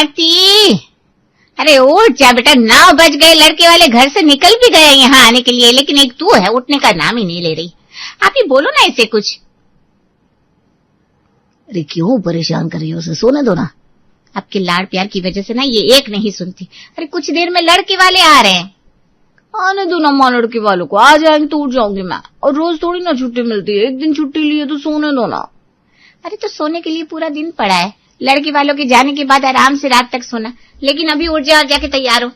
आरती, अरे उठ जा बेटा, 9 बज गए। लड़के वाले घर से निकल भी गए यहाँ आने के लिए, लेकिन एक तू है उठने का नाम ही नहीं ले रही। आप ही बोलो ना इसे कुछ। अरे क्यों परेशान कर रही हो उसे, सोने दो ना। आपके लाड़ प्यार की वजह से ना ये एक नहीं सुनती। अरे कुछ देर में लड़के वाले आ रहे हैं। आने दो ना माँ, लड़के वालों को आ जाएंगे तो उठ जाऊंगी मैं, और रोज थोड़ी ना छुट्टी मिलती है, एक दिन छुट्टी लिए तो सोने दो ना। अरे तो सोने के लिए पूरा दिन पड़ा है, लड़के वालों के जाने के बाद आराम से रात तक सोना। लेकिन अभी उठ जा और जाके तैयार हो।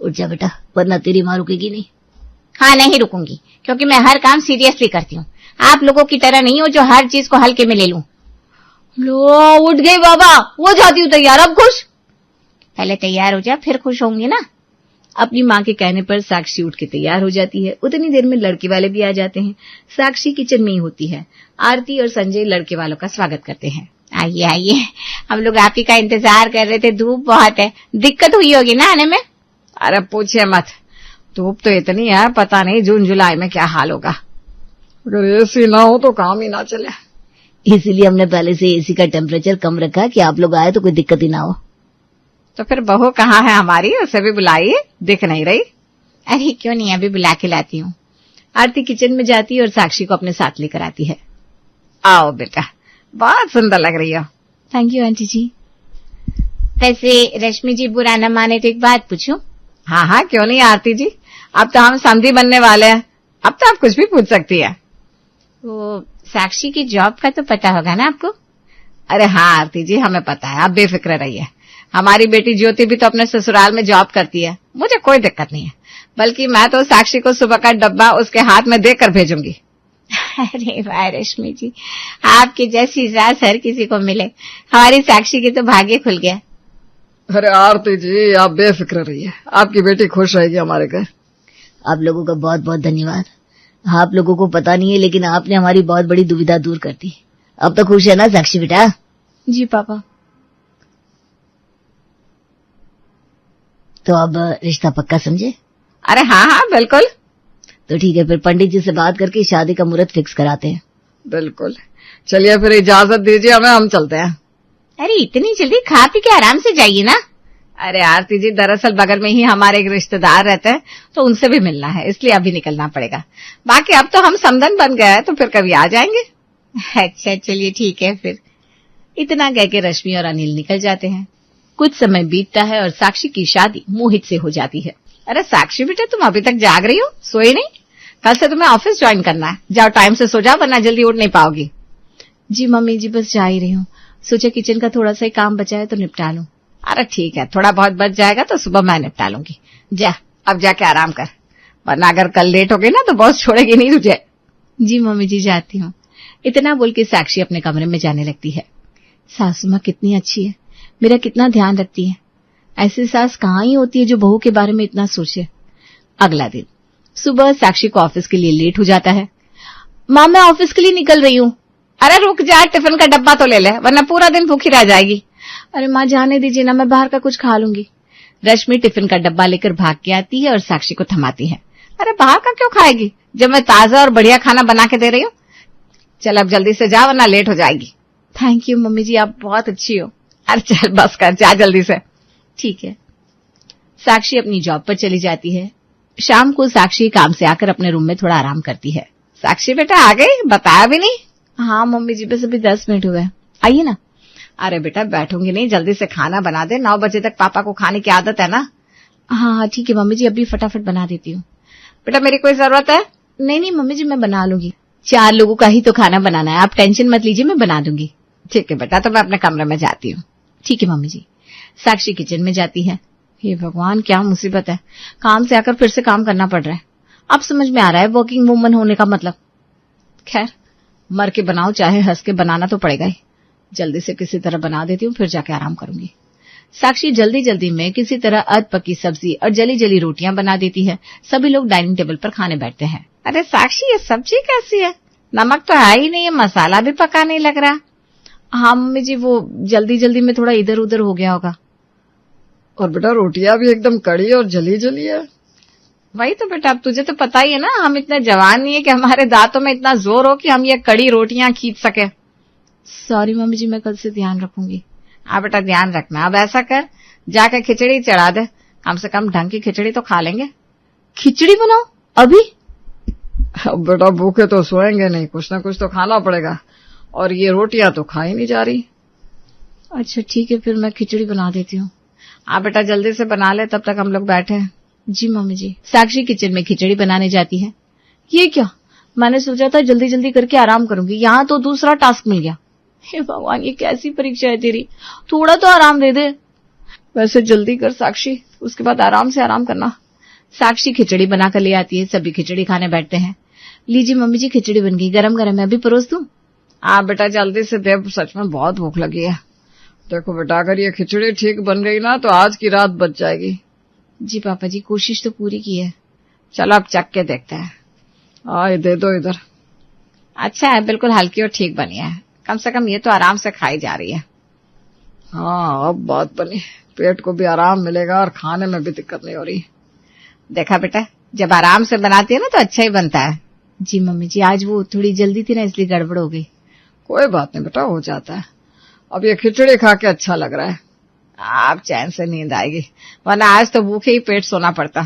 उठ जा बेटा, वरना तेरी माँ रुकेगी नहीं। हाँ नहीं रुकूंगी, क्योंकि मैं हर काम सीरियसली करती हूँ। आप लोगों की तरह नहीं हो जो हर चीज को हल्के में ले लूं। लो उठ गई बाबा, हो जाती हूँ तैयार, अब खुश। पहले तैयार हो जा, फिर खुश होंगे ना। अपनी माँ के कहने पर साक्षी उठ के तैयार हो जाती है। उतनी देर में लड़के वाले भी आ जाते हैं। साक्षी किचन में ही होती है। आरती और संजय लड़के वालों का स्वागत करते हैं। आइए आइए, हम लोग आप ही का इंतजार कर रहे थे। धूप बहुत है, दिक्कत हुई होगी ना आने में। अरे पूछे मत, धूप तो इतनी है, पता नहीं जून जुलाई में क्या हाल होगा। अगर एसी ना हो तो काम ही ना चले, इसीलिए हमने पहले से एसी का टेम्परेचर कम रखा कि आप लोग आए तो कोई दिक्कत ही ना हो। तो फिर बहू कहाँ है हमारी, उसे भी बुलाइए, दिख नहीं रही। अरे क्यों नहीं, अभी बुला के लाती हूँ। आरती किचन में जाती है और साक्षी को अपने साथ लेकर आती है। आओ बेटा, बहुत सुंदर लग रही हो। थैंक यू आंटी जी। वैसे रश्मि जी बुरा न माने तो एक बात पूछूं? हाँ हाँ क्यों नहीं आरती जी, अब तो हम समधी बनने वाले हैं, अब तो आप कुछ भी पूछ सकती है। वो साक्षी की जॉब का तो पता होगा ना आपको? अरे हाँ आरती जी, हमें पता है, आप बेफिक्र रहिए। हमारी बेटी ज्योति भी तो अपने ससुराल में जॉब करती है, मुझे कोई दिक्कत नहीं है। बल्कि मैं तो साक्षी को सुबह का डब्बा उसके हाथ में देकर भेजूंगी। अरे वाह रश्मि जी, आपकी जैसी सास हर किसी को मिले। हमारी साक्षी की तो भाग्य खुल गया। अरे आरती जी आप बेफिक्र रहिए, आपकी बेटी खुश रहेगी हमारे घर। आप लोगों का बहुत बहुत धन्यवाद। आप लोगों को पता नहीं है, लेकिन आपने हमारी बहुत बड़ी दुविधा दूर कर दी। अब तो खुश है ना साक्षी बेटा? जी पापा। तो अब रिश्ता पक्का समझे? अरे हाँ हाँ बिल्कुल। तो ठीक है, फिर पंडित जी से बात करके शादी का मुहूर्त फिक्स कराते हैं। बिल्कुल, चलिए फिर इजाजत दीजिए हमें, हम चलते हैं। अरे इतनी जल्दी? खा पी के आराम से जाइए ना। अरे आरती जी, दरअसल बगल में ही हमारे एक रिश्तेदार रहते हैं, तो उनसे भी मिलना है, इसलिए अभी निकलना पड़ेगा। बाकी अब तो हम समधन बन गए हैं, तो फिर कभी आ जाएंगे। अच्छा चलिए ठीक है फिर। इतना कह के रश्मि और अनिल निकल जाते हैं। कुछ समय बीतता है और साक्षी की शादी मोहित से हो जाती है। अरे साक्षी बेटा, तुम अभी तक जाग रही हो, सोई नहीं? कल से तुम्हें ऑफिस ज्वाइन करना है, जाओ टाइम से सो जाओ, वरना जल्दी उठ नहीं पाओगी। जी मम्मी जी, बस जा ही रही हूँ, सोचा किचन का थोड़ा सा ही काम बचा है तो निपटा लूं। अरे ठीक है, थोड़ा बहुत बच जाएगा तो सुबह मैं निपटा लूंगी। जा अब जाके आराम कर, वरना अगर कल लेट हो गई ना तो बॉस छोड़ेगी नहीं तुझे। जी मम्मी जी, जाती हूँ। इतना बोल के साक्षी अपने कमरे में जाने लगती है। सासू माँ कितनी अच्छी है, मेरा कितना ध्यान रखती है। ऐसी सास कहाँ ही होती है जो बहू के बारे में इतना सोचे। अगला दिन सुबह साक्षी को ऑफिस के लिए लेट हो जाता है। माँ मैं ऑफिस के लिए निकल रही हूँ। अरे रुक जा, टिफिन का डब्बा तो ले ले, वरना पूरा दिन भूखी रह जाएगी। अरे माँ जाने दीजिए ना, मैं बाहर का कुछ खा लूंगी। रश्मि टिफिन का डब्बा लेकर भाग के आती है और साक्षी को थमाती है। अरे बाहर का क्यों खाएगी, जब मैं ताजा और बढ़िया खाना बना के दे रही हूँ। चल अब जल्दी से जा, वरना लेट हो जाएगी। थैंक यू मम्मी जी, आप बहुत अच्छी हो। अरे चल बस कर, जा जल्दी से। ठीक है। साक्षी अपनी जॉब पर चली जाती है। शाम को साक्षी काम से आकर अपने रूम में थोड़ा आराम करती है। साक्षी बेटा आ गई, बताया भी नहीं? हाँ मम्मी जी, बस अभी 10 मिनट हुए, आइए ना। अरे बेटा बैठूंगी नहीं, जल्दी से खाना बना दे, 9 बजे तक पापा को खाने की आदत है ना। हाँ ठीक है मम्मी जी, अभी फटाफट बना देती हूँ। बेटा मेरी कोई जरूरत है? नहीं मम्मी जी, मैं बना लूंगी। 4 लोगों का ही तो खाना बनाना है, आप टेंशन मत लीजिए, मैं बना दूंगी। ठीक है बेटा, तो मैं अपने कमरे में जाती हूँ। ठीक है मम्मी जी। साक्षी किचन में जाती है। हे भगवान, क्या मुसीबत है, काम से आकर फिर से काम करना पड़ रहा है। अब समझ में आ रहा है वर्किंग वुमन होने का मतलब। खैर, मर के बनाओ चाहे हंस के, बनाना तो पड़ेगा ही। जल्दी से किसी तरह बना देती हूँ, फिर जाके आराम करूंगी। साक्षी जल्दी जल्दी में किसी तरह अध पकी सब्जी और जली जली रोटियां बना देती है। सभी लोग डाइनिंग टेबल पर खाने बैठते हैं। अरे साक्षी, ये सब्जी कैसी है? नमक तो है ही नहीं है, मसाला भी पका नहीं लग रहा। हाँ मम्मी जी, वो जल्दी जल्दी में थोड़ा इधर उधर हो गया होगा। और बेटा रोटियां भी एकदम कड़ी और जली जली है। वही तो बेटा, अब तुझे तो पता ही है ना, हम इतने जवान नहीं है कि हमारे दांतों में इतना जोर हो कि हम ये कड़ी रोटियां खींच सके। सॉरी मम्मी जी, मैं कल से ध्यान रखूंगी। हाँ बेटा ध्यान रखना। अब ऐसा कर, जाकर खिचड़ी चढ़ा दे, कम से कम ढंग की खिचड़ी तो खा लेंगे। खिचड़ी बनाओ अभी? अब बेटा भूखे तो सोएंगे नहीं, कुछ ना कुछ तो खाना पड़ेगा, और ये रोटियां तो खा ही नहीं जा रही। अच्छा ठीक है, फिर मैं खिचड़ी बना देती हूँ। आप बेटा जल्दी से बना ले, तब तक हम लोग बैठे हैं। जी मम्मी जी। साक्षी किचन में खिचड़ी बनाने जाती है। ये क्या, मैंने सोचा था जल्दी जल्दी करके आराम करूंगी, यहाँ तो दूसरा टास्क मिल गया। हे भगवान, ये कैसी परीक्षा है तेरी, थोड़ा तो आराम दे दे। वैसे जल्दी कर साक्षी, उसके बाद आराम से आराम करना। साक्षी खिचड़ी बनाकर ले आती है, सभी खिचड़ी खाने बैठते हैं। लीजिए मम्मी जी, खिचड़ी बन गई, गरम गरम है, अभी परोस दूं? हाँ बेटा जल्दी से दे, सच में बहुत भूख लगी है। देखो बेटा, अगर ये खिचड़ी ठीक बन गई ना तो आज की रात बच जाएगी। जी पापा जी, कोशिश तो पूरी की है। चलो अब चख के देखते हैं। हाँ ये दे दो इधर। अच्छा है, बिल्कुल हल्की और ठीक बनी है, कम से कम ये तो आराम से खाई जा रही है। हाँ अब बात बनी, पेट को भी आराम मिलेगा और खाने में भी दिक्कत नहीं हो रही। देखा बेटा, जब आराम से बनाती है ना तो अच्छा ही बनता है। जी मम्मी जी, आज वो थोड़ी जल्दी थी ना, इसलिए गड़बड़ हो गई। कोई बात नहीं बेटा, हो जाता है। अब ये खिचड़ी खा के अच्छा लग रहा है। आप चैन से नींद आएगी, वरना आज तो भूखे ही पेट सोना पड़ता।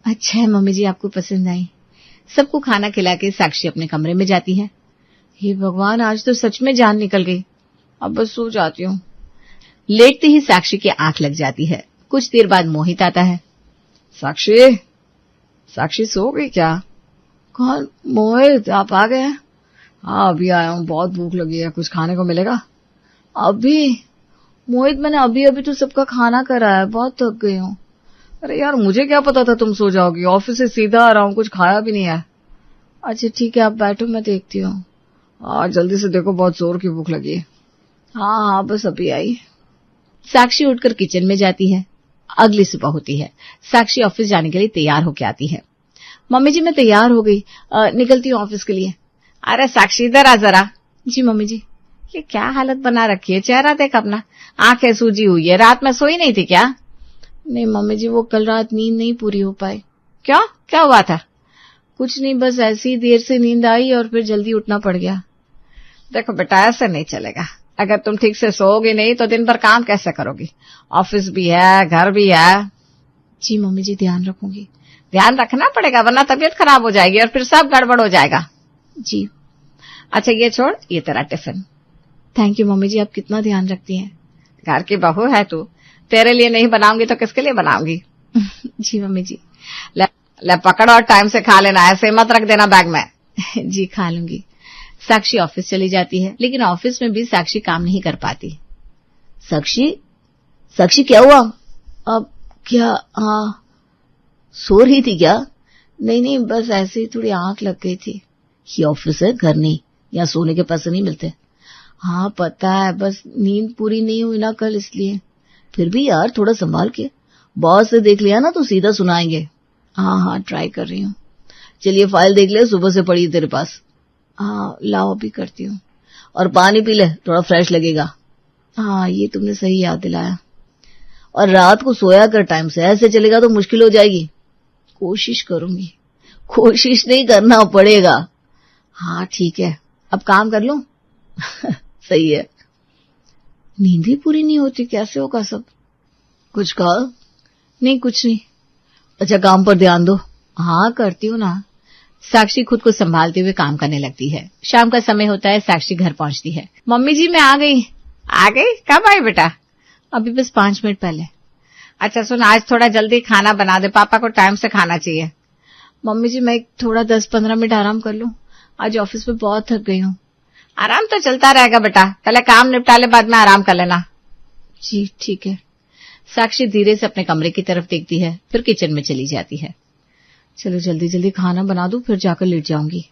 अच्छा है मम्मी जी, आपको पसंद आई। सबको खाना खिला के साक्षी अपने कमरे में जाती है। हे भगवान, आज तो सच में जान निकल गई, अब बस सो जाती हूँ। लेटते ही साक्षी की आंख लग जाती है। कुछ देर बाद मोहित आता है। साक्षी, साक्षी सो गई क्या? कौन? मोहित, आप आ गए? हाँ अभी आया हूँ, बहुत भूख लगी है, कुछ खाने को मिलेगा? अभी? मोहित, मैंने अभी अभी तो सबका खाना करा है, बहुत थक गई हूँ। अरे यार मुझे क्या पता था तुम सो जाओगी, ऑफिस से सीधा आ रहा हूँ, कुछ खाया भी नहीं है। अच्छा ठीक है, आप बैठो, मैं देखती हूँ। हाँ जल्दी से देखो, बहुत जोर की भूख लगी है। हाँ हाँ, बस अभी आई। साक्षी उठकर किचन में जाती है। अगली सुबह होती है। साक्षी ऑफिस जाने के लिए तैयार होकर आती है। मम्मी जी मैं तैयार हो गई, निकलती हूँ ऑफिस के लिए। अरे साक्षी इधर आ जरा। जी मम्मी जी। ये क्या हालत बना रखी है, चेहरा देख अपना, आंखें सूजी हुई है, रात में सोई नहीं थी क्या? नहीं मम्मी जी, वो कल रात नींद नहीं पूरी हो पाई। क्यों, क्या हुआ था? कुछ नहीं, बस ऐसी देर से नींद आई और फिर जल्दी उठना पड़ गया। देखो बेटा, ऐसे नहीं चलेगा, अगर तुम ठीक से सोओगी नहीं तो दिन भर काम कैसे करोगी? ऑफिस भी है, घर भी है। जी मम्मी जी, ध्यान रखूंगी। ध्यान रखना पड़ेगा, वरना तबीयत खराब हो जाएगी और फिर सब गड़बड़ हो जाएगा। जी। अच्छा ये छोड़, ये तेरा टिफिन। थैंक यू मम्मी जी, आप कितना ध्यान रखती हैं। घर की बहू है तू, तेरे लिए नहीं बनाऊंगी तो किसके लिए बनाऊंगी? जी मम्मी जी। ले पकड़ और टाइम से खा लेना, ऐसे मत रख देना बैग में। जी खा लूंगी। साक्षी ऑफिस चली जाती है, लेकिन ऑफिस में भी साक्षी काम नहीं कर पाती। साक्षी, साक्षी क्या हुआ? अब क्या? हाँ, सो रही थी क्या? नहीं नहीं, बस ऐसे ही थोड़ी आंख लग गई थी। ये ऑफिस है, घर नहीं, यहाँ सोने के पैसे नहीं मिलते। हाँ पता है, बस नींद पूरी नहीं हुई ना कल, इसलिए। फिर भी यार थोड़ा संभाल के, बॉस से देख लिया ना तो सीधा सुनाएंगे। हाँ हाँ, ट्राई कर रही हूँ। चलिए फाइल देख ले, सुबह से पड़ी है तेरे पास। हाँ लाओ, अभी करती हूँ। और पानी पी ले, थोड़ा फ्रेश लगेगा। हाँ ये तुमने सही याद दिलाया। और रात को सोया कर टाइम से, ऐसे चलेगा तो मुश्किल हो जाएगी। कोशिश करूंगी। कोशिश नहीं, करना पड़ेगा। हाँ ठीक है, अब काम कर लूं? सही है। नींद ही पूरी नहीं होती, कैसे होगा सब? कुछ कहा? नहीं कुछ नहीं। अच्छा काम पर ध्यान दो। हाँ करती हूँ ना। साक्षी खुद को संभालते हुए काम करने लगती है। शाम का समय होता है, साक्षी घर पहुंचती है। मम्मी जी मैं आ गई। आ गई? कब आई बेटा? अभी बस 5 मिनट पहले। अच्छा सुन, आज थोड़ा जल्दी खाना बना दे, पापा को टाइम से खाना चाहिए। मम्मी जी मैं थोड़ा 10-15 मिनट आराम कर लूं, आज ऑफिस में बहुत थक गई हूँ। आराम तो चलता रहेगा बेटा, पहले काम निपटा ले, बाद में आराम कर लेना। जी ठीक है। साक्षी धीरे से अपने कमरे की तरफ देखती है, फिर किचन में चली जाती है। चलो जल्दी जल्दी खाना बना दूं, फिर जाकर लेट जाऊंगी।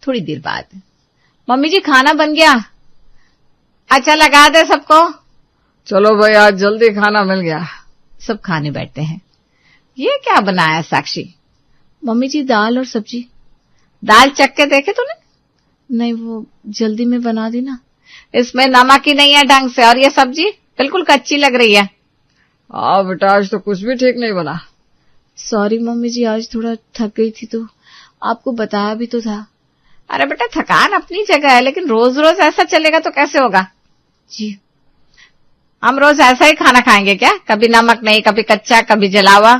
थोड़ी देर बाद, मम्मी जी खाना बन गया। अच्छा लगा दे सबको। चलो भाई, आज जल्दी खाना मिल गया। सब खाने बैठते हैं। ये क्या बनाया साक्षी? मम्मी जी दाल और सब्जी। दाल चख के देखे तूने? नहीं, वो जल्दी में बना दी ना। इसमें नमक ही नहीं है ढंग से, और ये सब्जी बिल्कुल कच्ची लग रही है। हाँ बेटा, आज तो कुछ भी ठीक नहीं बना। सॉरी मम्मी जी, आज थोड़ा थक गई थी तो आपको बताया भी तो था। अरे बेटा, थकान अपनी जगह है, लेकिन रोज रोज ऐसा चलेगा तो कैसे होगा? जी। हम रोज ऐसा ही खाना खाएंगे क्या? कभी नमक नहीं, कभी कच्चा, कभी जला हुआ।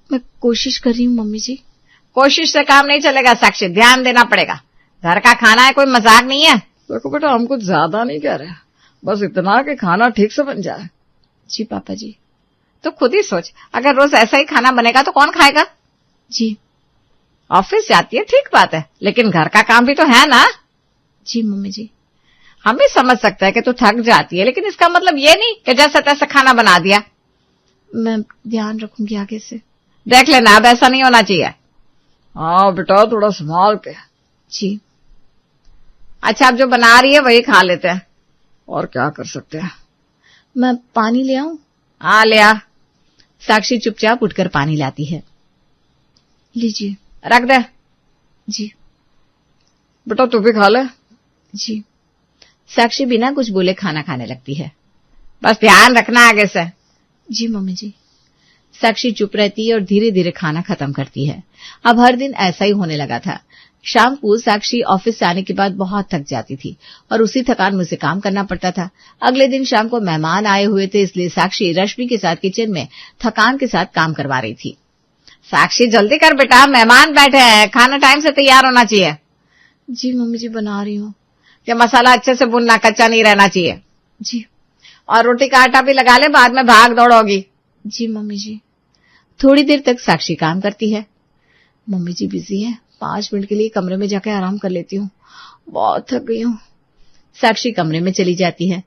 मैं कोशिश कर रही हूँ मम्मी जी। कोशिश से काम नहीं चलेगा साक्षी, ध्यान देना पड़ेगा। घर का खाना है, कोई मजाक नहीं है। देखो बेटा, हम कुछ ज्यादा नहीं कह रहे, बस इतना कि खाना ठीक से बन जाए। जी पापा जी। तो खुद ही सोच, अगर रोज ऐसा ही खाना बनेगा तो कौन खाएगा? जी। ऑफिस जाती है ठीक बात है, लेकिन घर का काम भी तो है ना। जी मम्मी जी। हम भी समझ सकते हैं कि तू थक जाती है, लेकिन इसका मतलब ये नहीं कि जैसा तैसा खाना बना दिया। मैं ध्यान रखूंगी आगे से। देख लेना, अब ऐसा नहीं होना चाहिए। हाँ बेटा, थोड़ा संभाल के। जी। अच्छा, अब जो बना रही है वही खा लेते हैं। और क्या कर सकते हैं। मैं पानी ले आऊं? हाँ ले आ। साक्षी चुपचाप उठकर पानी लाती है। लीजिए। रख दे। जी। बेटा तू भी खा ले। जी। साक्षी बिना कुछ बोले खाना खाने लगती है। बस ध्यान रखना आगे से। जी मम्मी जी। साक्षी चुप रहती है और धीरे धीरे खाना खत्म करती है। अब हर दिन ऐसा ही होने लगा था। शाम को साक्षी ऑफिस से आने के बाद बहुत थक जाती थी और उसी थकान में उसे काम करना पड़ता था। अगले दिन शाम को मेहमान आए हुए थे, इसलिए साक्षी रश्मि के साथ किचन में थकान के साथ काम करवा रही थी। साक्षी जल्दी कर बेटा, मेहमान बैठे हैं, खाना टाइम से तैयार होना चाहिए। जी मम्मी जी, बना रही हूँ। ये मसाला अच्छे से भुनना, कच्चा नहीं रहना चाहिए। जी। और रोटी का आटा भी लगा ले, बाद में भाग दौड़ होगी। जी मम्मी जी। थोड़ी देर तक साक्षी काम करती है। मम्मी जी बिजी है, 5 मिनट के लिए कमरे में जाकर आराम कर लेती हूँ, बहुत थक गई हूँ। साक्षी कमरे में चली जाती है।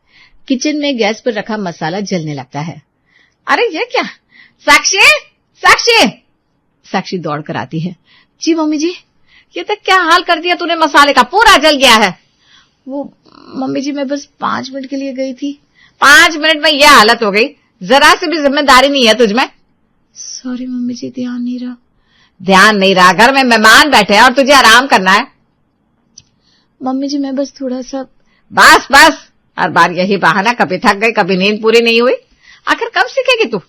किचन में गैस पर रखा मसाला जलने लगता है। अरे ये क्या? साक्षी, साक्षी! साक्षी दौड़ कर आती है। जी मम्मी जी। ये तक क्या हाल कर दिया तूने, मसाले का पूरा जल गया है। वो मम्मी जी, मैं बस 5 मिनट के लिए गई थी। 5 मिनट में यह हालत हो गई, जरा से भी जिम्मेदारी नहीं है तुझमें। सॉरी मम्मी जी, ध्यान नहीं रहा। ध्यान नहीं रहा? घर में मेहमान बैठे हैं और तुझे आराम करना है। मम्मी जी मैं बस थोड़ा सा। बस बस, हर बार यही बहाना, कभी थक गई, कभी नींद पूरी नहीं हुई। आखिर कब सीखेगी तू?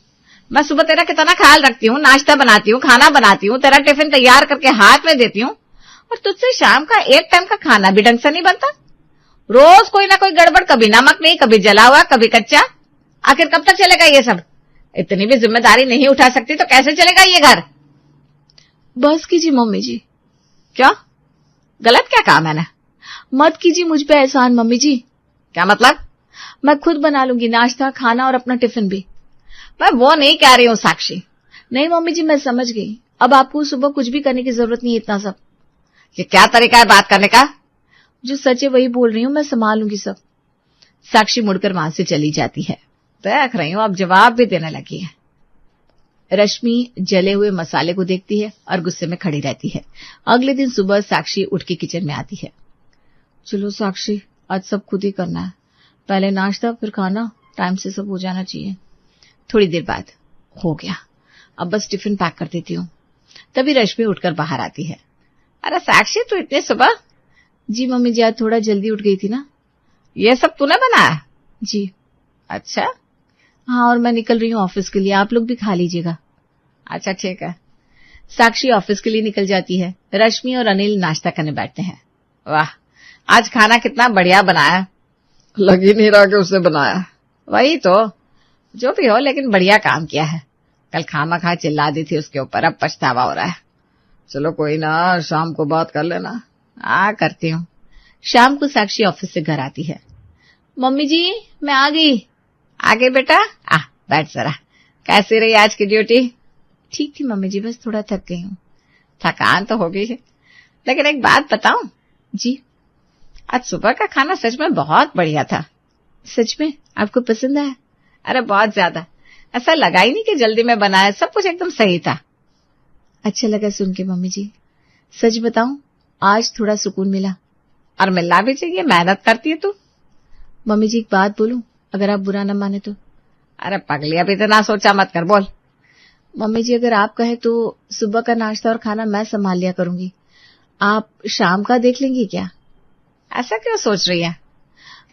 मैं सुबह तेरा कितना ख्याल रखती हूँ, नाश्ता बनाती हूँ, खाना बनाती हूँ, तेरा टिफिन तैयार करके हाथ में देती हूँ, और तुझसे शाम का एक टाइम का खाना भी ढंग से नहीं बनता। रोज कोई ना कोई गड़बड़, कभी नमक नहीं, कभी जला हुआ, कभी कच्चा। आखिर कब तक चलेगा ये सब? इतनी भी जिम्मेदारी नहीं उठा सकती तो कैसे चलेगा ये घर? बस कीजिए मम्मी जी। क्या गलत क्या काम है ना? मत कीजिए मुझ पे एहसान मम्मी जी। क्या मतलब? मैं खुद बना लूंगी नाश्ता, खाना और अपना टिफिन भी। मैं वो नहीं कह रही हूँ साक्षी। नहीं मम्मी जी, मैं समझ गई। अब आपको सुबह कुछ भी करने की जरूरत नहीं है, इतना सब। ये क्या तरीका है बात करने का? जो सच है वही बोल रही हूँ, मैं संभाल लूंगी सब। साक्षी मुड़कर वहां से चली जाती है। देख रही हूँ अब जवाब भी देने लगी है। रश्मि जले हुए मसाले को देखती है और गुस्से में खड़ी रहती है। अगले दिन सुबह साक्षी उठ के किचन में आती है। चलो साक्षी, आज सब खुद ही करना है। पहले नाश्ता, फिर खाना, टाइम से सब हो जाना चाहिए। थोड़ी देर बाद हो गया, अब बस टिफिन पैक कर देती हूँ। तभी रश्मि उठकर बाहर आती है। अरे साक्षी, तू इतने सुबह? जी मम्मी जी, आज थोड़ा जल्दी उठ गई थी ना। ये सब तूने बनाया? जी। अच्छा। हाँ, और मैं निकल रही हूँ ऑफिस के लिए, आप लोग भी खा लीजिएगा। अच्छा ठीक है। साक्षी ऑफिस के लिए निकल जाती है। रश्मि और अनिल नाश्ता करने बैठते हैं। वाह, आज खाना कितना बढ़िया बनाया। लग ही नहीं रहा कि उसने बनाया। वही तो, जो भी हो, लेकिन बढ़िया काम किया है। कल खामखा चिल्ला दी थी उसके ऊपर, अब पछतावा हो रहा है। चलो कोई ना, शाम को बात कर लेना। हाँ करती हूँ। शाम को साक्षी ऑफिस से घर आती है। मम्मी जी मैं आ गई। आ गई बेटा? बैठ जरा। कैसी रही आज की ड्यूटी? ठीक थी मम्मी जी, बस थोड़ा थक गई हूँ। थकान तो हो गई है, लेकिन एक बात बताऊं? जी। आज सुबह का खाना सच में बहुत बढ़िया था। सच में? आपको पसंद आया? अरे बहुत ज्यादा। ऐसा लगा ही नहीं कि जल्दी में बनाया, सब कुछ एकदम सही था। अच्छा लगा सुन के मम्मी जी। सच बताऊं, आज थोड़ा सुकून मिला। और मिलना भी चाहिए, मेहनत करती है तू। मम्मी जी एक बात बोलूं, अगर आप बुरा न माने तो? अरे पगली, अभी तो ना सोचा मत कर, बोल। मम्मी जी अगर आप कहे तो सुबह का नाश्ता और खाना मैं संभाल लिया करूंगी, आप शाम का देख लेंगी क्या? ऐसा क्यों सोच रही है?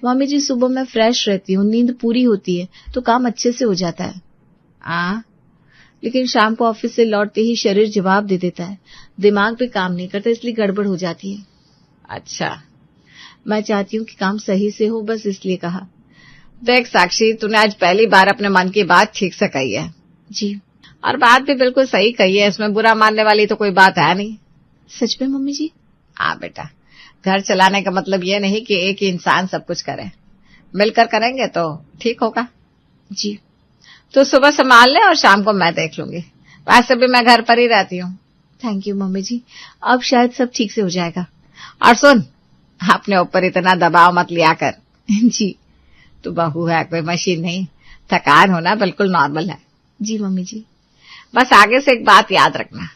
मम्मी जी सुबह मैं फ्रेश रहती हूँ, नींद पूरी होती है तो काम अच्छे से हो जाता है। लेकिन शाम को ऑफिस से लौटते ही शरीर जवाब दे देता है, दिमाग भी काम नहीं करता, इसलिए गड़बड़ हो जाती है। अच्छा, मैं चाहती हूँ कि काम सही से हो, बस इसलिए कहा। देख साक्षी, तूने आज पहली बार अपने मन की बात ठीक से कही है। जी। और बात भी बिल्कुल सही कही है, इसमें बुरा मानने वाली तो कोई बात है नहीं। सच में मम्मी जी? हाँ बेटा, घर चलाने का मतलब ये नहीं कि एक ही इंसान सब कुछ करे, मिलकर करेंगे तो ठीक होगा। जी। तो सुबह संभाल ले और शाम को मैं देख लूंगी, वैसे भी मैं घर पर ही रहती हूँ। थैंक यू मम्मी जी, अब शायद सब ठीक से हो जाएगा। और सुन, अपने ऊपर इतना दबाव मत लिया कर। जी। तू बहू है, कोई मशीन नहीं। थकान होना बिल्कुल नॉर्मल है। जी मम्मी जी। बस आगे से एक बात याद रखना,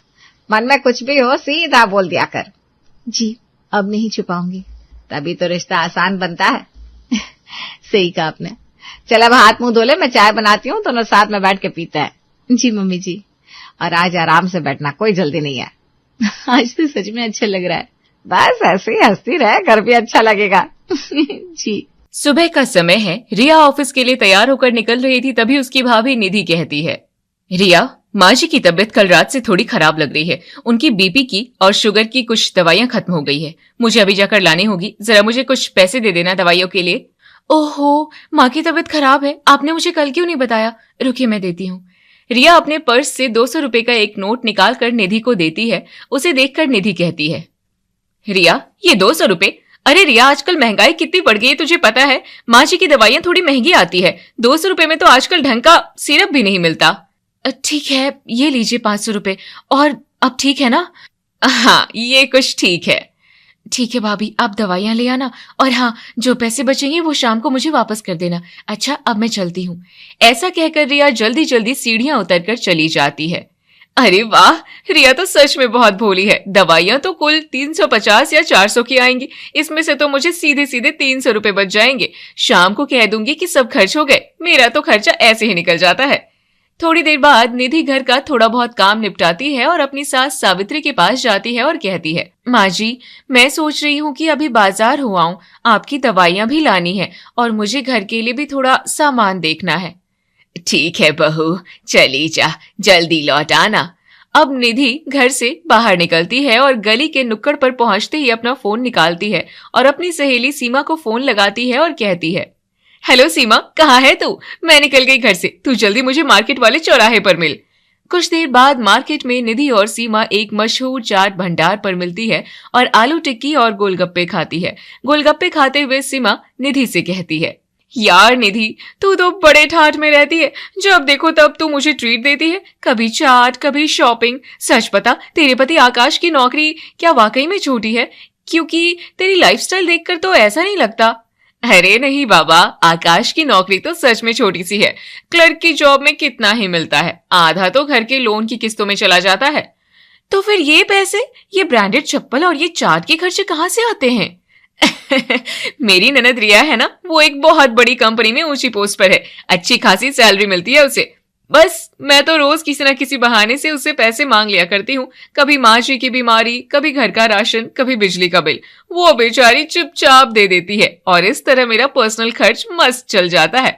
मन में कुछ भी हो सीधा बोल दिया कर। जी, अब नहीं छुपाऊंगी। तभी तो रिश्ता आसान बनता है। सही कहा आपने। चल अब हाथ मुंह धो ले, मैं चाय बनाती हूँ, दोनों साथ में बैठ के पीते हैं। जी मम्मी जी। और आज आराम से बैठना, कोई जल्दी नहीं है। आज तो सच में अच्छा लग रहा है। बस ऐसे ही हंसती रहे, घर भी अच्छा लगेगा। जी। सुबह का समय है। रिया ऑफिस के लिए तैयार होकर निकल रही थी, तभी उसकी भाभी निधि कहती है, रिया, माँ जी की तबीयत कल रात से थोड़ी खराब लग रही है। उनकी बीपी की और शुगर की कुछ दवाइयां खत्म हो गई है। मुझे अभी जाकर लानी होगी। जरा मुझे कुछ पैसे दे देना दवाइयों के लिए। ओहो, माँ की तबीयत खराब है, आपने मुझे कल क्यों नहीं बताया? रुकिए मैं देती हूँ। रिया अपने पर्स से 200 रुपए का एक नोट निकाल कर निधि को देती है। उसे देखकर निधि कहती है, रिया, ये 200 रुपए? अरे रिया, आजकल महंगाई कितनी बढ़ गई है तुझे पता है? माँ जी की दवाइयां थोड़ी महंगी आती है। 200 रुपए में तो आजकल ढंग का सिरप भी नहीं मिलता। ठीक है, ये लीजिए 500 रुपए। और अब ठीक है ना? हाँ, ये कुछ ठीक है। ठीक है भाभी, आप दवाइयां ले आना, और हाँ, जो पैसे बचेंगे वो शाम को मुझे वापस कर देना। अच्छा, अब मैं चलती हूँ। ऐसा कहकर रिया जल्दी जल्दी सीढ़ियां उतरकर चली जाती है। अरे वाह, रिया तो सच में बहुत भोली है। दवाइयां तो कुल 350 या 400 की आएंगी, इसमें से तो मुझे सीधे सीधे 300 रुपए बच जाएंगे। शाम को कह दूंगी कि सब खर्च हो गए, मेरा तो खर्चा ऐसे ही निकल जाता है। थोड़ी देर बाद निधि घर का थोड़ा बहुत काम निपटाती है और अपनी सास सावित्री के पास जाती है और कहती है, माँ जी, मैं सोच रही हूँ कि अभी बाजार हो आऊं, आपकी दवाइयां भी लानी है और मुझे घर के लिए भी थोड़ा सामान देखना है। ठीक है बहू, चली जा, जल्दी लौट आना। अब निधि घर से बाहर निकलती है और गली के नुक्कड़ पर पहुंचते ही अपना फोन निकालती है और अपनी सहेली सीमा को फोन लगाती है और कहती है, हेलो सीमा, कहाँ है तू? मैं निकल गई घर से, तू जल्दी मुझे मार्केट वाले चौराहे पर मिल। कुछ देर बाद मार्केट में निधि और सीमा एक मशहूर चाट भंडार पर मिलती है और आलू टिक्की और गोलगप्पे खाती है। गोलगप्पे खाते हुए सीमा निधि से कहती है, यार निधि, तू तो बड़े ठाठ में रहती है, जब देखो तब तू मुझे ट्रीट देती है, कभी चाट कभी शॉपिंग। सच बता, तेरे पति आकाश की नौकरी क्या वाकई में छोटी है? क्योंकि तेरी लाइफस्टाइल देखकर तो ऐसा नहीं लगता। अरे नहीं बाबा, आकाश की नौकरी तो सच में छोटी सी है। क्लर्क की जॉब में कितना ही मिलता है, आधा तो घर के लोन की किस्तों में चला जाता है। तो फिर ये पैसे, ये ब्रांडेड चप्पल और ये चाट के खर्चे कहाँ से आते हैं? मेरी ननद रिया है ना, वो एक बहुत बड़ी कंपनी में ऊंची पोस्ट पर है, अच्छी खासी सैलरी मिलती है उसे। बस मैं तो रोज किसी न किसी बहाने से उससे पैसे मांग लिया करती हूँ। कभी माँ जी की बीमारी, कभी घर का राशन, कभी बिजली का बिल। वो बेचारी चुपचाप दे देती है और इस तरह मेरा पर्सनल खर्च मस्त चल जाता है।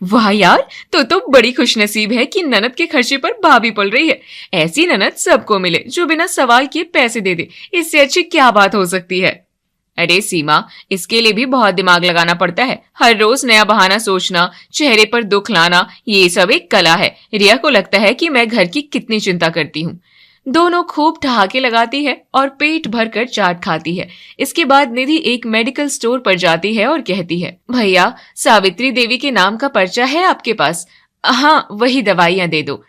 वाह यार, तो बड़ी खुशनसीब है कि ननद के खर्चे पर भाभी पल रही है। ऐसी ननद सबको मिले जो बिना सवाल किए पैसे दे दे, इससे अच्छी क्या बात हो सकती है? अरे सीमा, इसके लिए भी बहुत दिमाग लगाना पड़ता है। हर रोज नया बहाना सोचना, चेहरे पर दुख लाना, ये सब एक कला है। रिया को लगता है कि मैं घर की कितनी चिंता करती हूँ। दोनों खूब ठहाके लगाती है और पेट भरकर चाट खाती है। इसके बाद निधि एक मेडिकल स्टोर पर जाती है और कहती है, भैया, सावित्री देवी के नाम का पर्चा है आपके पास? हाँ, वही दवाइयां दे दो।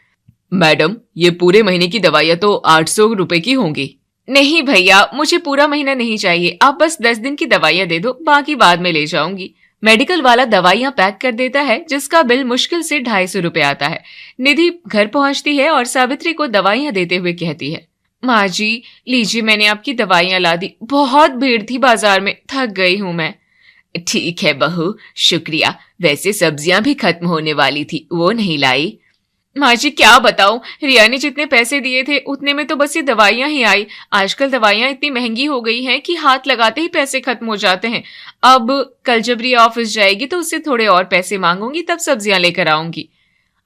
मैडम, ये पूरे महीने की दवाइयां तो 800 रुपए की होंगी। नहीं भैया, मुझे पूरा महीना नहीं चाहिए, आप बस 10 दिन की दवाइयां दे दो, बाकी बाद में ले जाऊंगी। मेडिकल वाला दवाइयां पैक कर देता है, जिसका बिल मुश्किल से 250 रुपए आता है। निधि घर पहुंचती है और सावित्री को दवाइयां देते हुए कहती है, माँ जी, लीजिए, मैंने आपकी दवाइयां ला दी। बहुत भीड़ थी बाजार में, थक गई हूँ मैं। ठीक है बहू, शुक्रिया। वैसे सब्जियां भी खत्म होने वाली थी, वो नहीं लाई। माँ जी क्या बताऊं, रिया ने जितने पैसे दिए थे उतने में तो बस ये दवाइयां ही आई। आजकल दवाइयां इतनी महंगी हो गई हैं कि हाथ लगाते ही पैसे खत्म हो जाते हैं। अब कल जब रिया ऑफिस जाएगी तो उससे थोड़े और पैसे मांगूंगी, तब सब्जियां लेकर आऊंगी।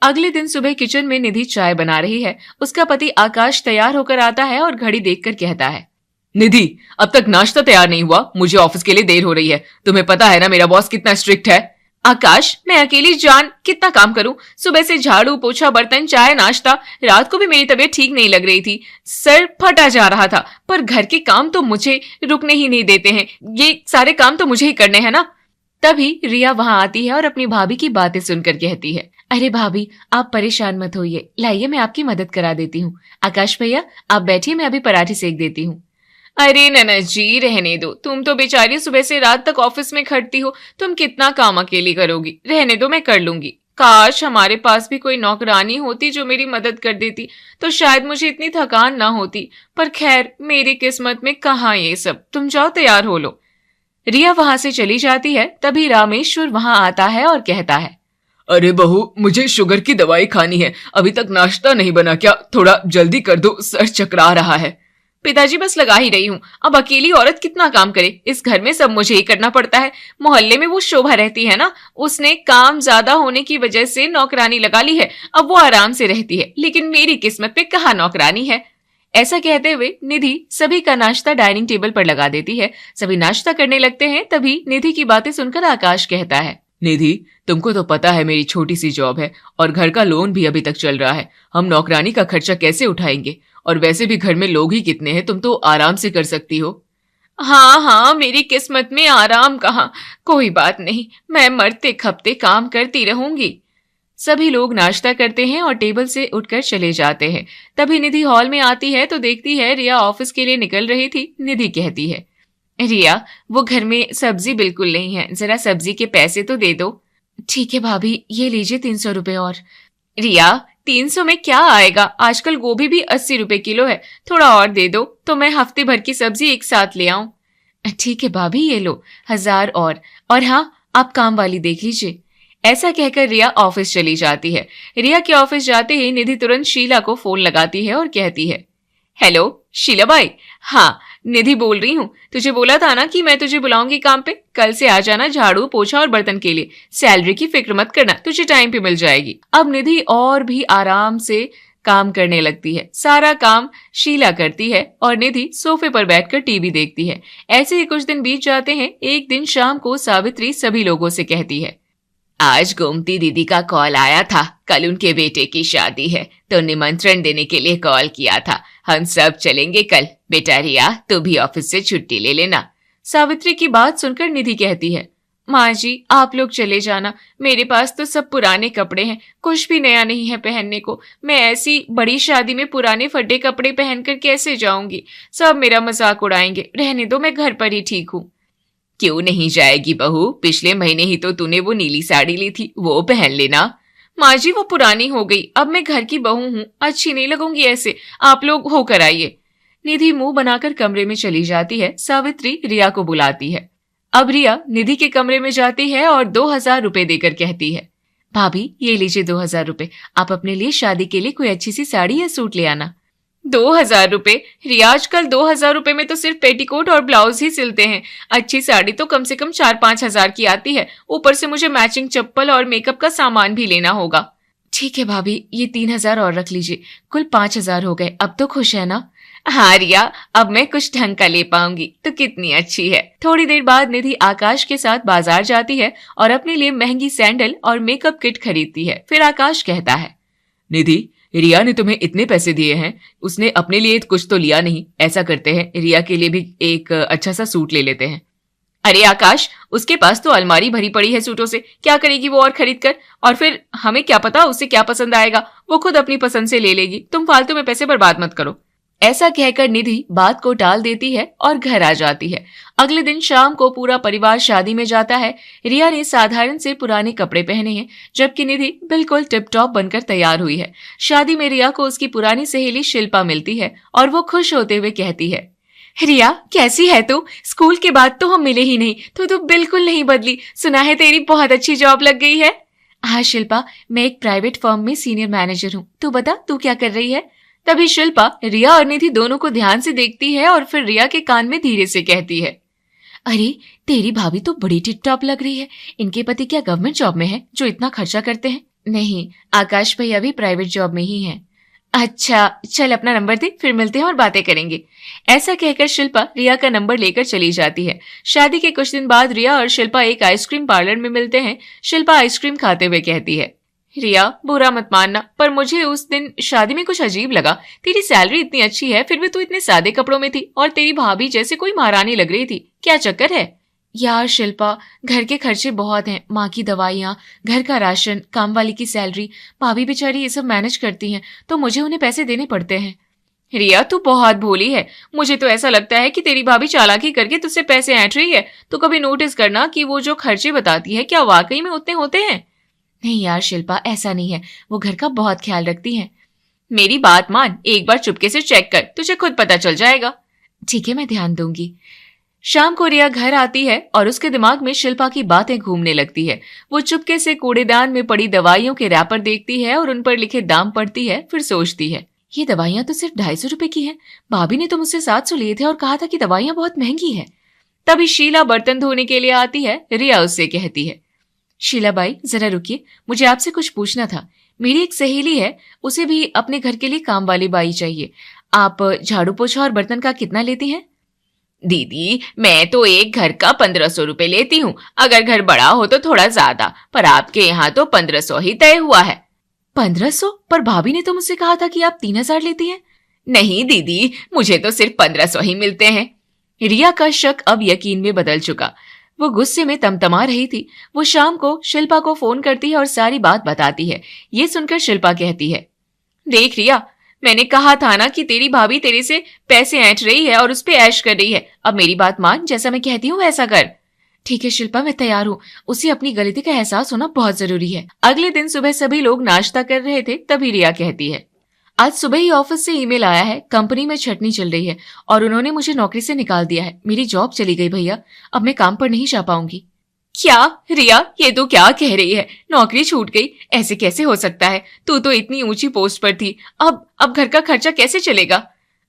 अगले दिन सुबह किचन में निधि चाय बना रही है। उसका पति आकाश तैयार होकर आता है और घड़ी देखकर कहता है, निधि, अब तक नाश्ता तैयार नहीं हुआ, मुझे ऑफिस के लिए देर हो रही है। तुम्हें पता है ना मेरा बॉस कितना स्ट्रिक्ट है। आकाश, मैं अकेली जान कितना काम करूं? सुबह से झाड़ू पोछा बर्तन चाय नाश्ता, रात को भी मेरी तबीयत ठीक नहीं लग रही थी, सर फटा जा रहा था, पर घर के काम तो मुझे रुकने ही नहीं देते हैं, ये सारे काम तो मुझे ही करने हैं ना। तभी रिया वहां आती है और अपनी भाभी की बातें सुनकर कहती है, अरे भाभी, आप परेशान मत होइए, लाइए मैं आपकी मदद करा देती हूँ। आकाश भैया आप बैठिए, मैं अभी पराठे सेक देती हूँ। अरे नैना जी रहने दो, तुम तो बेचारी सुबह से रात तक ऑफिस में खटती हो, तुम कितना काम अकेली करोगी, रहने दो मैं कर लूंगी। काश हमारे पास भी कोई नौकरानी होती जो मेरी मदद कर देती, तो शायद मुझे इतनी थकान ना होती, पर खैर मेरी किस्मत में कहाँ ये सब। तुम जाओ तैयार हो लो। रिया वहां से चली जाती है। तभी रामेश्वर वहां आता है और कहता है, अरे बहू, मुझे शुगर की दवाई खानी है, अभी तक नाश्ता नहीं बना क्या? थोड़ा जल्दी कर दो, सर चकरा रहा है। पिताजी बस लगा ही रही हूँ, अब अकेली औरत कितना काम करे, इस घर में सब मुझे ही करना पड़ता है। मोहल्ले में वो शोभा रहती है ना, उसने काम ज्यादा होने की वजह से नौकरानी लगा ली है, अब वो आराम से रहती है, लेकिन मेरी किस्मत पे कहाँ नौकरानी है। ऐसा कहते हुए निधि सभी का नाश्ता डाइनिंग टेबल पर लगा देती है। सभी नाश्ता करने लगते हैं। तभी निधि की बातें सुनकर आकाश कहता है, निधि, तुमको तो पता है मेरी छोटी सी जॉब है और घर का लोन भी अभी तक चल रहा है, हम नौकरानी का खर्चा कैसे उठाएंगे? और वैसे भी घर में लोग ही कितने हैं, तुम तो आराम से कर सकती हो। हाँ, मेरी किस्मत में आराम कहाँ, कोई बात नहीं, मैं मरते खपते काम करती रहूंगी। सभी लोग नाश्ता करते हैं और टेबल से उठकर चले जाते हैं। तभी निधि हॉल में आती है तो देखती है रिया ऑफिस के लिए निकल रही थी। निधि कहती है, रिया, वो घर में सब्जी बिल्कुल नहीं है, जरा सब्जी के पैसे तो दे दो। ठीक है भाभी, ये लीजिए 300 रुपए और। रिया, 300 में क्या आएगा, आजकल गोभी भी 80 रुपए किलो है, थोड़ा और दे दो तो मैं हफ्ते भर की सब्जी एक साथ ले आऊं। ठीक है भाभी, ये लो 1000 और हाँ, आप काम वाली देख लीजिए। ऐसा कहकर रिया ऑफिस चली जाती है। रिया के ऑफिस जाते ही निधि तुरंत शीला को फोन लगाती है और कहती है, हेलो शीला बाई। हाँ, निधि बोल रही हूँ, तुझे बोला था ना कि मैं तुझे बुलाऊंगी काम पे, कल से आ जाना झाड़ू पोछा और बर्तन के लिए। सैलरी की फिक्र मत करना, तुझे टाइम पे मिल जाएगी। अब निधि और भी आराम से काम करने लगती है। सारा काम शीला करती है और निधि सोफे पर बैठकर टीवी देखती है। ऐसे ही कुछ दिन बीत जाते हैं। एक दिन शाम को सावित्री सभी लोगों से कहती है, आज गोमती दीदी का कॉल आया था, कल उनके बेटे की शादी है तो निमंत्रण देने के लिए कॉल किया था, हम सब चलेंगे कल। बेटा रिया, तू भी ऑफिस से छुट्टी ले लेना। सावित्री की बात सुनकर निधि कहती है, माँ जी आप लोग चले जाना, मेरे पास तो सब पुराने कपड़े हैं, कुछ भी नया नहीं है पहनने को। मैं ऐसी बड़ी शादी में पुराने फटे कपड़े पहनकर कैसे जाऊंगी, सब मेरा मजाक उड़ाएंगे, रहने दो, मैं घर पर ही ठीक हूँ। क्यों नहीं जाएगी बहू, पिछले महीने ही तो तूने वो नीली साड़ी ली थी, वो पहन लेना। माँ जी वो पुरानी हो गई, अब मैं घर की बहू हूँ, अच्छी नहीं लगूंगी ऐसे, आप लोग होकर आइए। निधि मुंह बनाकर कमरे में चली जाती है। सावित्री रिया को बुलाती है। अब रिया निधि के कमरे में जाती है और 2000 रुपए देकर कहती है, भाभी ये लीजिए 2000 रुपए, आप अपने लिए शादी के लिए कोई अच्छी सी साड़ी या सूट ले आना। 2000 रुपए? रिया, आजकल 2000 रुपए में तो सिर्फ पेटीकोट और ब्लाउज ही सिलते हैं, अच्छी साड़ी तो कम से कम 4-5 हजार की आती है, ऊपर से मुझे मैचिंग चप्पल और मेकअप का सामान भी लेना होगा। ठीक है भाभी, ये 3000 और रख लीजिए, कुल 5000 हो गए, अब तो खुश है ना? हाँ रिया, अब मैं कुछ ढंग का ले पाऊंगी तो कितनी अच्छी है। थोड़ी देर बाद निधि आकाश के साथ बाजार जाती है और अपने लिए महंगी सैंडल और मेकअप किट खरीदती है। फिर आकाश कहता है, निधि, रिया ने तुम्हें इतने पैसे दिए हैं, उसने अपने लिए कुछ तो लिया नहीं। ऐसा करते हैं, रिया के लिए भी एक अच्छा सा सूट ले लेते हैं। अरे आकाश, उसके पास तो अलमारी भरी पड़ी है सूटों से, क्या करेगी वो और खरीद कर? और फिर हमें क्या पता उसे क्या पसंद आएगा, वो खुद अपनी पसंद से ले लेगी, तुम फालतू में पैसे बर्बाद मत करो। ऐसा कहकर निधि बात को टाल देती है और घर आ जाती है। अगले दिन शाम को पूरा परिवार शादी में जाता है। रिया ने साधारण से पुराने कपड़े पहने हैं, जबकि निधि बिल्कुल टिप टॉप बनकर तैयार हुई है। शादी में रिया को उसकी पुरानी सहेली शिल्पा मिलती है और वो खुश होते हुए कहती है, रिया कैसी है तू? स्कूल के बाद तो हम मिले ही नहीं, तो तू बिल्कुल नहीं बदली, सुना है तेरी बहुत अच्छी जॉब लग गई है। हाँ शिल्पा, मैं एक प्राइवेट फर्म में सीनियर मैनेजर हूँ, तू बता तू क्या कर रही है? तभी शिल्पा रिया और निधि दोनों को ध्यान से देखती है और फिर रिया के कान में धीरे से कहती है, अरे तेरी भाभी तो बड़ी टिप टॉप लग रही है, इनके पति क्या गवर्नमेंट जॉब में है जो इतना खर्चा करते हैं? नहीं, आकाश भैया भी प्राइवेट जॉब में ही है। अच्छा चल अपना नंबर दे, फिर मिलते हैं और बातें करेंगे। ऐसा कहकर शिल्पा रिया का नंबर लेकर चली जाती है। शादी के कुछ दिन बाद रिया और शिल्पा एक आइसक्रीम पार्लर में मिलते हैं। शिल्पा आइसक्रीम खाते हुए कहती है, रिया बुरा मत मानना, पर मुझे उस दिन शादी में कुछ अजीब लगा। तेरी सैलरी इतनी अच्छी है, फिर भी तू इतने सादे कपड़ों में थी और तेरी भाभी जैसे कोई महारानी लग रही थी। क्या चक्कर है? यार शिल्पा, घर के खर्चे बहुत हैं, माँ की दवाइयाँ, घर का राशन, काम वाली की सैलरी, भाभी बेचारी ये सब मैनेज करती हैं, तो मुझे उन्हें पैसे देने पड़ते हैं। रिया तू बहुत भोली है, मुझे तो ऐसा लगता है कि तेरी भाभी चालाकी करके तुझसे पैसे ऐंठ रही है। तो कभी नोटिस करना कि वो जो खर्चे बताती है क्या वाकई में उतने होते हैं। नहीं यार शिल्पा, ऐसा नहीं है, वो घर का बहुत ख्याल रखती है। मेरी बात मान, एक बार चुपके से चेक कर, तुझे खुद पता चल जाएगा। ठीक है, मैं ध्यान दूंगी। शाम को रिया घर आती है और उसके दिमाग में शिल्पा की बातें घूमने लगती है। वो चुपके से कूड़ेदान में पड़ी दवाइयों के रैपर देखती है और उन पर लिखे दाम पढ़ती है। फिर सोचती है, ये दवाइयां तो सिर्फ 250 रुपए की हैं। भाभी ने तो मुझसे 700 लिए थे और कहा था कि दवाइयां बहुत महंगी है। तभी शीला बर्तन धोने के लिए आती है। रिया उससे कहती है, शीला बाई जरा रुकिए, मुझे आपसे कुछ पूछना था। मेरी एक सहेली है, उसे भी अपने घर के लिए काम वाली बाई चाहिए। आप झाड़ू पोछा और बर्तन का कितना लेती हैं? दीदी मैं तो एक घर का 1500 रुपए लेती हूँ, अगर घर बड़ा हो तो थोड़ा ज्यादा, पर आपके यहाँ तो 1500 ही तय हुआ है। 1500? पर भाभी ने तो मुझसे कहा था कि आप 3000 लेती हैं। नहीं दीदी, मुझे तो सिर्फ 1500 ही मिलते हैं। रिया का शक अब यकीन में बदल चुका। वो गुस्से में तमतमा रही थी। वो शाम को शिल्पा को फोन करती है और सारी बात बताती है। ये सुनकर शिल्पा कहती है, देख रिया, मैंने कहा था ना कि तेरी भाभी तेरे से पैसे ऐंठ रही है और उस पे ऐश कर रही है। अब मेरी बात मान, जैसा मैं कहती हूँ वैसा कर। ठीक है शिल्पा, मैं तैयार हूँ। उसे अपनी गलती का एहसास होना बहुत जरूरी है। अगले दिन सुबह सभी लोग नाश्ता कर रहे थे, तभी रिया कहती है, आज सुबह ही ऑफिस से ईमेल आया है, कंपनी में छटनी चल रही है और उन्होंने मुझे नौकरी से निकाल दिया है। मेरी जॉब चली गई भैया, अब मैं काम पर नहीं जा पाऊंगी। क्या रिया, ये तो क्या कह रही है? नौकरी छूट गई? ऐसे कैसे हो सकता है? तू तो इतनी ऊंची पोस्ट पर थी, अब घर का खर्चा कैसे चलेगा?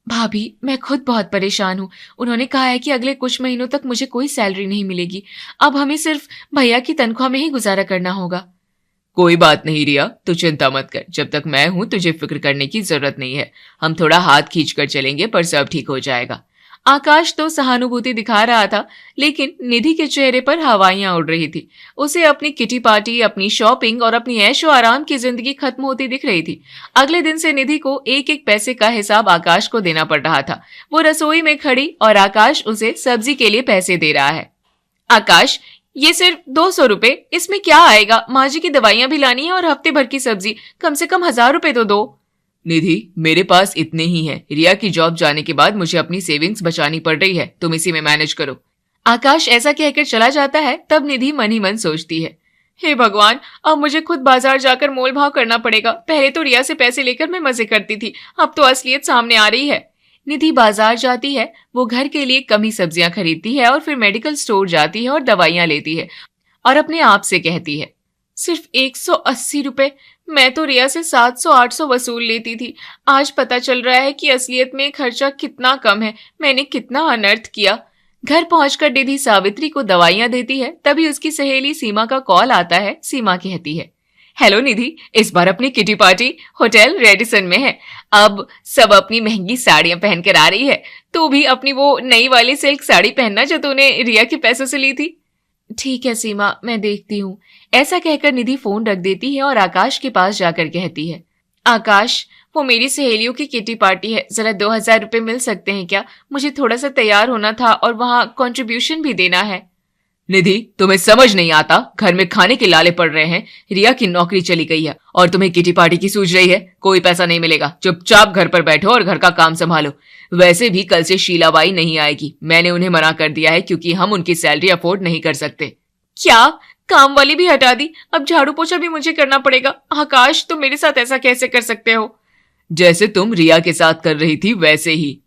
भाभी मैं खुद बहुत परेशान हूँ। उन्होंने कहा है कि अगले कुछ महीनों तक मुझे कोई सैलरी नहीं मिलेगी। अब हमें सिर्फ भैया की तनख्वाह में ही गुजारा करना होगा। कोई बात नहीं रिया, तू चिंता मत कर, जब तक मैं हूं तुझे फिक्र करने की जरूरत नहीं है। हम थोड़ा हाथ खींच कर चलेंगे, पर सब ठीक हो जाएगा। आकाश तो सहानुभूति दिखा रहा था, लेकिन निधि के चेहरे पर हवाइयां उड़ रही थी। उसे अपनी किटी पार्टी, अपनी शॉपिंग और अपनी ऐशो आराम की जिंदगी खत्म होती दिख रही थी। अगले दिन से निधि को एक एक पैसे का हिसाब आकाश को देना पड़ रहा था। वो रसोई में खड़ी और आकाश उसे सब्जी के लिए पैसे दे रहा है। आकाश, ये सिर्फ 200 रुपए, इसमें क्या आएगा? माँ जी की दवाइयां भी लानी है और हफ्ते भर की सब्जी, कम से कम 1000 रुपए तो दो। निधि मेरे पास इतने ही हैं। रिया की जॉब जाने के बाद मुझे अपनी सेविंग्स बचानी पड़ रही है, तुम इसी में मैनेज करो। आकाश ऐसा कहकर चला जाता है। तब निधि मन ही मन सोचती है, हे भगवान, अब मुझे खुद बाजार जाकर मोल भाव करना पड़ेगा। पहले तो रिया से पैसे लेकर मैं मजे करती थी, अब तो असलियत सामने आ रही है। निधि बाजार जाती है। वो घर के लिए कम ही सब्जियां खरीदती है और फिर मेडिकल स्टोर जाती है और दवाइयां लेती है और अपने आप से कहती है, सिर्फ 180 रुपए? मैं तो रिया से 700-800 वसूल लेती थी। आज पता चल रहा है कि असलियत में खर्चा कितना कम है। मैंने कितना अनर्थ किया। घर पहुंचकर निधि सावित्री को दवाइयां देती है। तभी उसकी सहेली सीमा का कॉल आता है। सीमा कहती है, हेलो निधि, इस बार अपनी किटी पार्टी होटल रेडिसन में है। अब सब अपनी महंगी साड़ियां पहनकर आ रही है। तू भी अपनी वो नई वाली सिल्क साड़ी पहनना जो तूने रिया के पैसों से ली थी। ठीक है सीमा, मैं देखती हूँ। ऐसा कहकर निधि फोन रख देती है और आकाश के पास जाकर कहती है, आकाश, वो मेरी सहेलियों की किटी पार्टी है, जरा 2000 रुपए मिल सकते हैं क्या? मुझे थोड़ा सा तैयार होना था और वहाँ कंट्रीब्यूशन भी देना है। निधि तुम्हें समझ नहीं आता, घर में खाने के लाले पड़ रहे हैं। रिया की नौकरी चली गई है और तुम्हें किटी पार्टी की सूझ रही है। कोई पैसा नहीं मिलेगा, चुपचाप घर पर बैठो और घर का काम संभालो। वैसे भी कल से शीलाबाई नहीं आएगी, मैंने उन्हें मना कर दिया है क्योंकि हम उनकी सैलरी अफोर्ड नहीं कर सकते। क्या? काम वाली भी हटा दी? अब झाड़ू पोछा भी मुझे करना पड़ेगा? आकाश, तुम मेरे साथ ऐसा कैसे कर सकते हो? जैसे तुम रिया के साथ कर रही थी वैसे ही।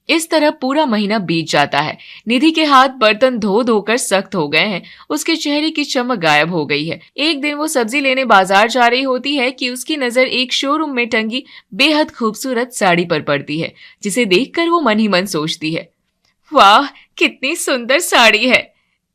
इस तरह पूरा महीना बीत जाता है। निधि के हाथ बर्तन धो धोकर सख्त हो गए हैं। उसके चेहरे की चमक गायब हो गई है। एक दिन वो सब्जी लेने बाजार जा रही होती है कि उसकी नजर एक शोरूम में टंगी बेहद खूबसूरत साड़ी पर पड़ती है, जिसे देखकर वो मन ही मन सोचती है, वाह कितनी सुंदर साड़ी है।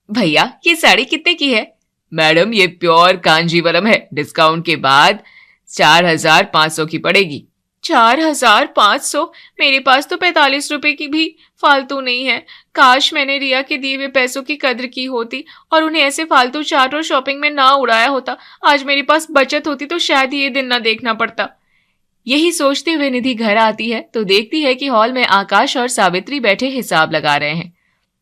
भैया, ये साड़ी कितने की है? मैडम, ये प्योर कांजीवरम है, डिस्काउंट के बाद 4500 की पड़ेगी। 4,500? मेरे पास तो 45 रुपए की भी फालतू नहीं है। काश मैंने रिया के दिए हुए पैसों की कद्र की होती और उन्हें ऐसे फालतू चाट और शॉपिंग में ना उड़ाया होता। आज मेरे पास बचत होती तो शायद ये दिन ना देखना पड़ता। यही सोचते हुए निधि घर आती है तो देखती है कि हॉल में आकाश और सावित्री बैठे हिसाब लगा रहे हैं।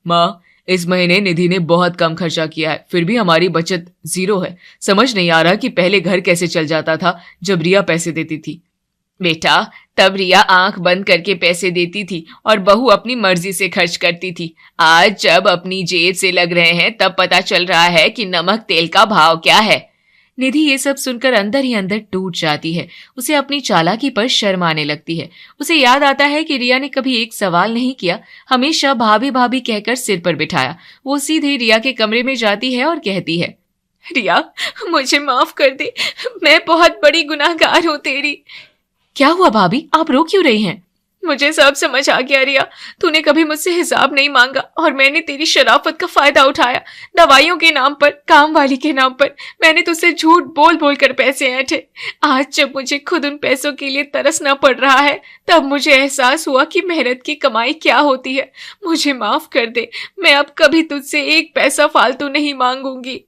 माँ, इस महीने निधि ने बहुत कम खर्चा किया है, फिर भी हमारी बचत 0 है। समझ नहीं आ रहा कि पहले घर कैसे चल जाता था जब रिया पैसे देती थी। बेटा, तब रिया आंख बंद करके पैसे देती थी और बहू अपनी मर्जी से खर्च करती थी। आज जब अपनी जेब से लग रहे हैं तब पता चल रहा है कि नमक तेल का भाव क्या है। निधि ये सब सुनकर अंदर ही अंदर टूट जाती है। उसे अपनी चालाकी पर शर्म आने लगती है। उसे याद आता है कि रिया ने कभी एक सवाल नहीं किया, हमेशा भाभी भाभी कहकर सिर पर बिठाया। वो सीधे रिया के कमरे में जाती है और कहती है, रिया, मुझे माफ कर दे, मैं बहुत बड़ी गुनाहगार हूँ तेरी। क्या हुआ भाभी, आप रो क्यों रही हैं? मुझे सब समझ आ गया रिया। तूने कभी मुझसे हिसाब नहीं मांगा और मैंने तेरी शराफत का फायदा उठाया। दवाइयों के नाम पर, काम वाली के नाम पर मैंने तुझसे झूठ बोल बोल कर पैसे ऐंठे। आज जब मुझे खुद उन पैसों के लिए तरसना पड़ रहा है तब मुझे एहसास हुआ कि मेहनत की कमाई क्या होती है। मुझे माफ कर दे, मैं अब कभी तुझसे 1 पैसा फालतू नहीं मांगूंगी।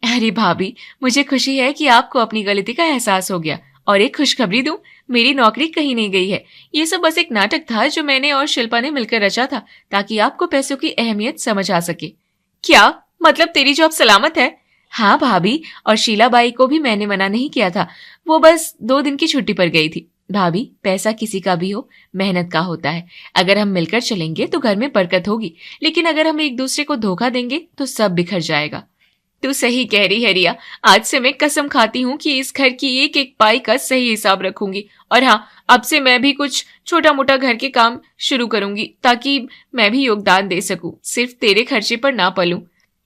अरे भाभी, मुझे खुशी है कि आपको अपनी गलती का एहसास हो गया। और एक खुशखबरी दूं, मेरी नौकरी कहीं नहीं गई है। ये सब बस एक नाटक था जो मैंने और शिल्पा ने मिलकर रचा था ताकि आपको पैसों की अहमियत समझ आ सके। क्या मतलब तेरी जॉब सलामत है? हाँ भाभी, और शीलाबाई को भी मैंने मना नहीं किया था। वो बस 2 दिन की छुट्टी पर गई थी। भाभी, पैसा किसी का भी हो, मेहनत का होता है। अगर हम मिलकर चलेंगे तो घर में बरकत होगी, लेकिन अगर हम एक दूसरे को धोखा देंगे तो सब बिखर जाएगा। तू सही कह रही है रिया। आज से मैं कसम खाती हूँ कि इस घर की एक एक पाई का सही हिसाब रखूंगी। और हाँ, अब से मैं भी कुछ छोटा मोटा घर के काम शुरू करूंगी ताकि मैं भी योगदान दे सकूं, सिर्फ तेरे खर्चे पर ना पलूं।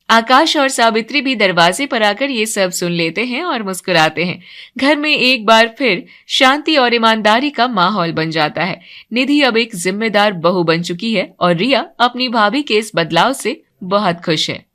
आकाश और सावित्री भी दरवाजे पर आकर ये सब सुन लेते हैं और मुस्कुराते हैं। घर में एक बार फिर शांति और ईमानदारी का माहौल बन जाता है। निधि अब एक जिम्मेदार बहू बन चुकी है और रिया अपनी भाभी के इस बदलाव से बहुत खुश है।